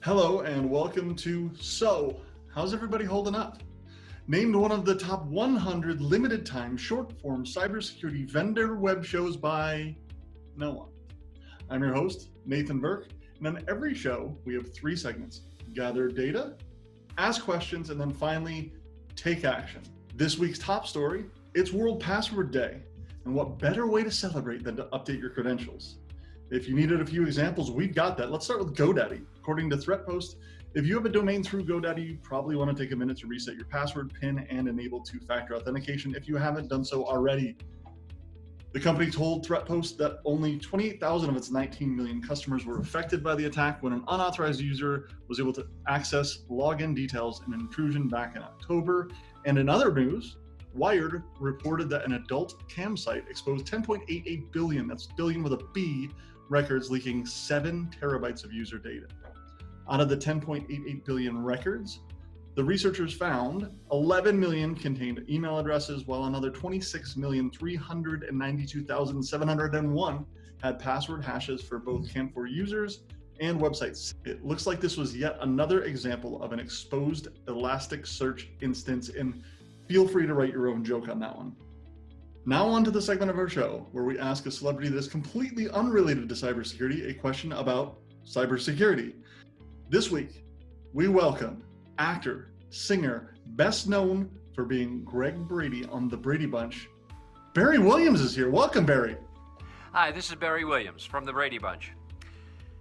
Hello and welcome to So, how's everybody holding up? Named one of the top 100 limited time short form cybersecurity vendor web shows by no one. I'm your host, Nathan Burke, and on every show we have three segments: gather data, ask questions, and then finally take action. This week's top story, it's World Password Day, and what better way to celebrate than to update your credentials? If you needed a few examples, we've got that. Let's start with Godaddy. According to ThreatPost, if you have a domain through Godaddy, you probably want to take a minute to reset your password, PIN, and enable two-factor authentication if you haven't done so already. The company told ThreatPost that only 28,000 of its 19 million customers were affected by the attack when an unauthorized user was able to access login details in an intrusion back in October. And in other news, Wired reported that an adult cam site exposed 10.88 billion, that's billion with a B, records leaking 7 terabytes of user data. Out of the 10.88 billion records, the researchers found 11 million contained email addresses, while another 26,392,701 had password hashes for both CAM4 users and websites. It looks like this was yet another example of an exposed Elasticsearch instance, and feel free to write your own joke on that one. Now on to the segment of our show where we ask a celebrity that is completely unrelated to cybersecurity a question about cybersecurity. This week, we welcome actor, singer, best known for being Greg Brady on The Brady Bunch. Barry Williams is here. Welcome, Barry. Hi, this is Barry Williams from The Brady Bunch.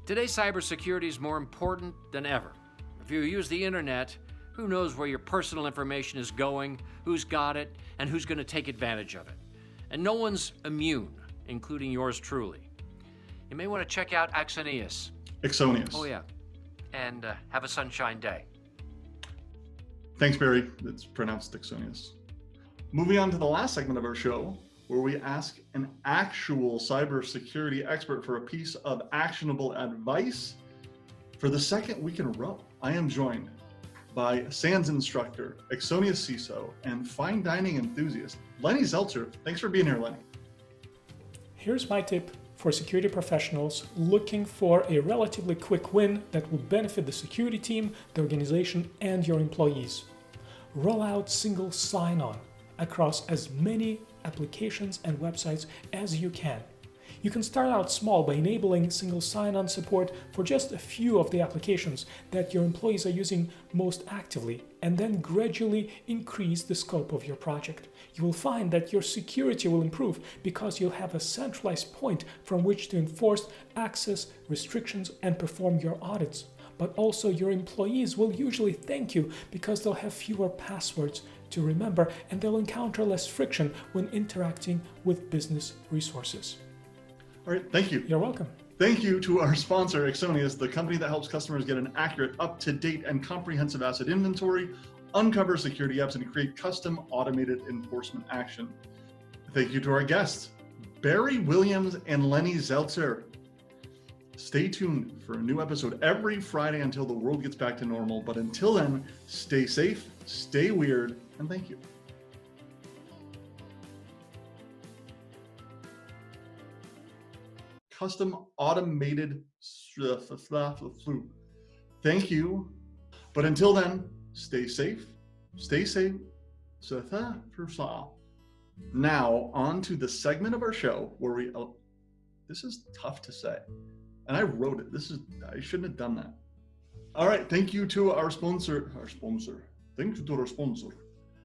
Today, cybersecurity is more important than ever. If you use the internet, who knows where your personal information is going, who's got it, and who's going to take advantage of it. And no one's immune, including yours truly. You may want to check out Axonius. Axonius. Oh, yeah. And have a sunshine day. Thanks, Barry. It's pronounced Axonius. Moving on to the last segment of our show, where we ask an actual cybersecurity expert for a piece of actionable advice. For the second week in a row, I am joined by SANS instructor, Axonius CISO, and fine dining enthusiast, Lenny Zeltser. Thanks for being here, Lenny. Here's my tip for security professionals looking for a relatively quick win that will benefit the security team, the organization, and your employees. Roll out single sign-on across as many applications and websites as you can. You can start out small by enabling single sign-on support for just a few of the applications that your employees are using most actively, and then gradually increase the scope of your project. You will find that your security will improve because you'll have a centralized point from which to enforce access restrictions and perform your audits. But also your employees will usually thank you because they'll have fewer passwords to remember, and they'll encounter less friction when interacting with business resources. All right, thank you. You're welcome. Thank you to our sponsor, Axonius, the company that helps customers get an accurate, up-to-date, and comprehensive asset inventory, uncover security apps, and create custom automated enforcement action. Thank you to our guests, Barry Williams and Lenny Zeltser. Stay tuned for a new episode every Friday until the world gets back to normal. But until then, stay safe, stay weird, and thank you. Custom automated flu. Thank you. But until then, stay safe. Stay safe. Now, on to the segment of our show where we, this is tough to say. And I wrote it. I shouldn't have done that. All right. Thank you to our sponsor. Thank you to our sponsor.